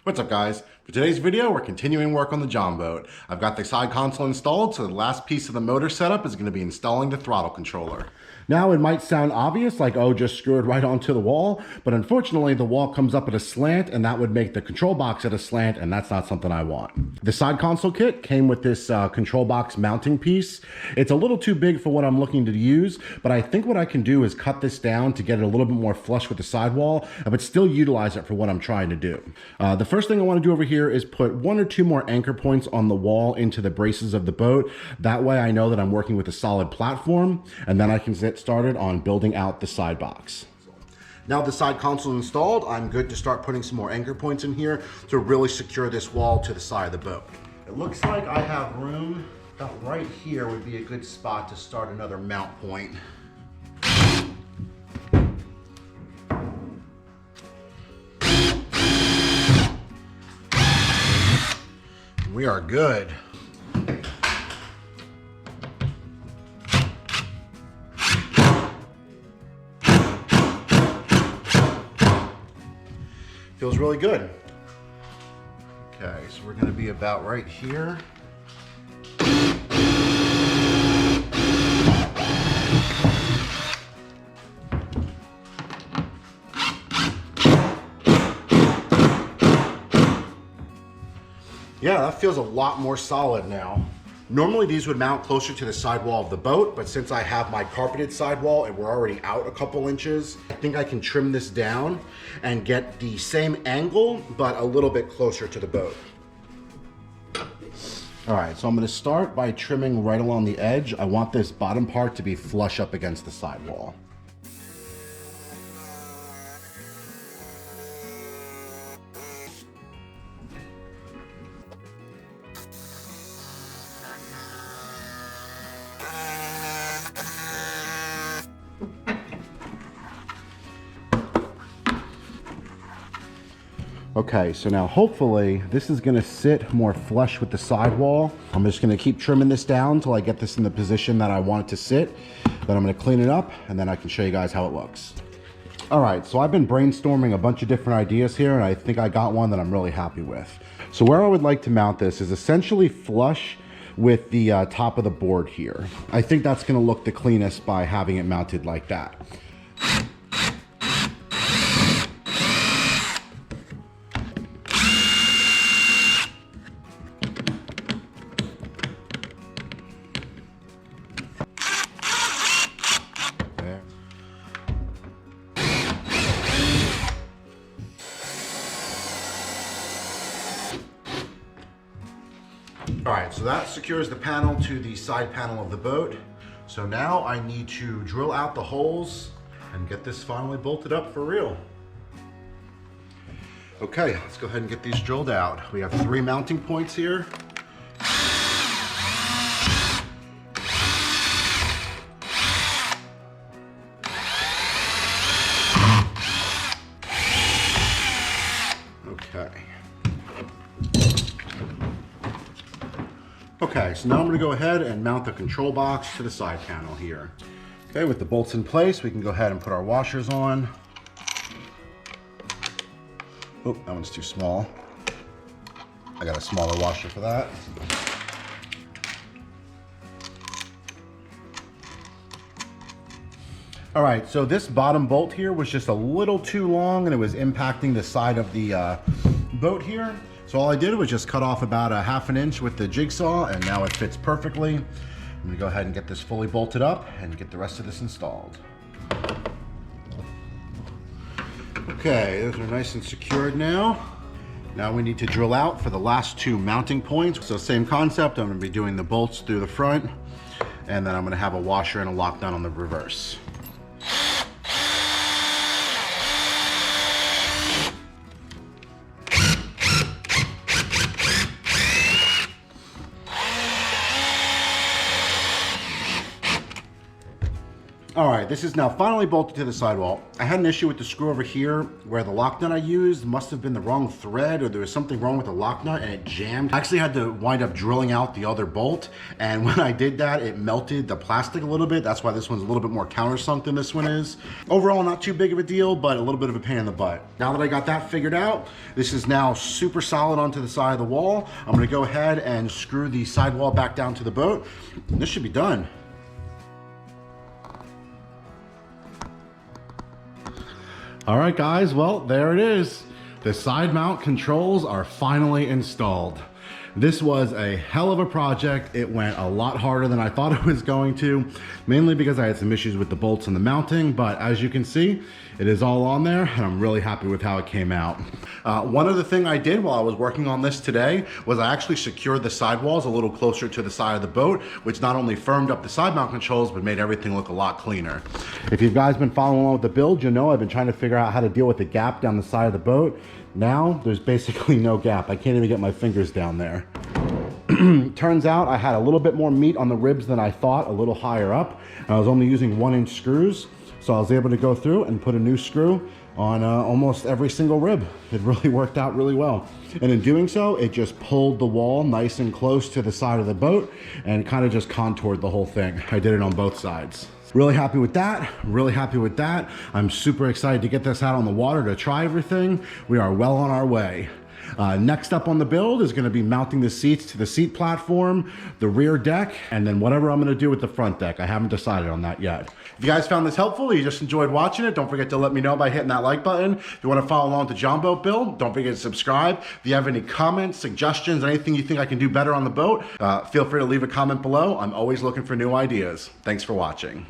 What's up, guys? For today's video, we're continuing work on the John boat. I've got the side console installed, so the last piece of the motor setup is going to be installing the throttle controller. Now, it might sound obvious, like, oh, just screw it right onto the wall, but unfortunately, the wall comes up at a slant, and that would make the control box at a slant, and that's not something I want. The side console kit came with this control box mounting piece. It's a little too big for what I'm looking to use, but I think what I can do is cut this down to get it a little bit more flush with the sidewall, but still utilize it for what I'm trying to do. The first thing I want to do over here is put 1 or 2 more anchor points on the wall into the braces of the boat. That way I know that I'm working with a solid platform, and then I can get started on building out the side box. Now the side console installed, I'm good to start putting some more anchor points in here to really secure this wall to the side of the boat. It looks like I have room. About right here would be a good spot to start another mount point. We are good. Feels really good. Okay, so we're going to be about right here. Yeah, that feels a lot more solid now. Normally these would mount closer to the sidewall of the boat, but since I have my carpeted sidewall and we're already out a couple inches, I think I can trim this down and get the same angle, but a little bit closer to the boat. All right, so I'm gonna start by trimming right along the edge. I want this bottom part to be flush up against the sidewall. Okay, so now hopefully this is gonna sit more flush with the sidewall. I'm just gonna keep trimming this down until I get this in the position that I want it to sit. Then I'm gonna clean it up and then I can show you guys how it looks. All right, so I've been brainstorming a bunch of different ideas here and I think I got one that I'm really happy with. So where I would like to mount this is essentially flush with the top of the board here. I think that's gonna look the cleanest by having it mounted like that. All right, so that secures the panel to the side panel of the boat. So now I need to drill out the holes and get this finally bolted up for real. Okay, let's go ahead and get these drilled out. We have 3 mounting points here. Okay, so now I'm gonna go ahead and mount the control box to the side panel here. Okay, with the bolts in place, we can go ahead and put our washers on. Oh, that one's too small. I got a smaller washer for that. All right, so this bottom bolt here was just a little too long and it was impacting the side of the boat here. So all I did was just cut off about a ½ inch with the jigsaw and now it fits perfectly. I'm gonna go ahead and get this fully bolted up and get the rest of this installed. Okay, those are nice and secured now. Now we need to drill out for the last 2 mounting points. So same concept, I'm gonna be doing the bolts through the front and then I'm gonna have a washer and a lock down on the reverse. All right, this is now finally bolted to the sidewall. I had an issue with the screw over here where the lock nut I used must have been the wrong thread, or there was something wrong with the lock nut and it jammed. I actually had to wind up drilling out the other bolt, and when I did that, it melted the plastic a little bit. That's why this one's a little bit more countersunk than this one is. Overall, not too big of a deal, but a little bit of a pain in the butt. Now that I got that figured out, this is now super solid onto the side of the wall. I'm gonna go ahead and screw the sidewall back down to the boat. This should be done. All right, guys, well, there it is. The side mount controls are finally installed. This was a hell of a project. It went a lot harder than I thought it was going to, mainly because I had some issues with the bolts and the mounting, but as you can see, it is all on there, and I'm really happy with how it came out. One other thing I did while I was working on this today was I actually secured the sidewalls a little closer to the side of the boat, which not only firmed up the side mount controls, but made everything look a lot cleaner. If you guys been following along with the build, you know I've been trying to figure out how to deal with the gap down the side of the boat. Now, there's basically no gap. I can't even get my fingers down there. Turns out I had a little bit more meat on the ribs than I thought, a little higher up. And I was only using 1-inch screws, so I was able to go through and put a new screw on almost every single rib. It really worked out really well. And in doing so, it just pulled the wall nice and close to the side of the boat and kind of just contoured the whole thing. I did it on both sides. Really happy with that, really happy with that. I'm super excited to get this out on the water to try everything. We are well on our way. Next up on the build is gonna be mounting the seats to the seat platform, the rear deck, and then whatever I'm gonna do with the front deck. I haven't decided on that yet. If you guys found this helpful, or you just enjoyed watching it, don't forget to let me know by hitting that like button. If you wanna follow along with the John Boat build, don't forget to subscribe. If you have any comments, suggestions, anything you think I can do better on the boat, feel free to leave a comment below. I'm always looking for new ideas. Thanks for watching.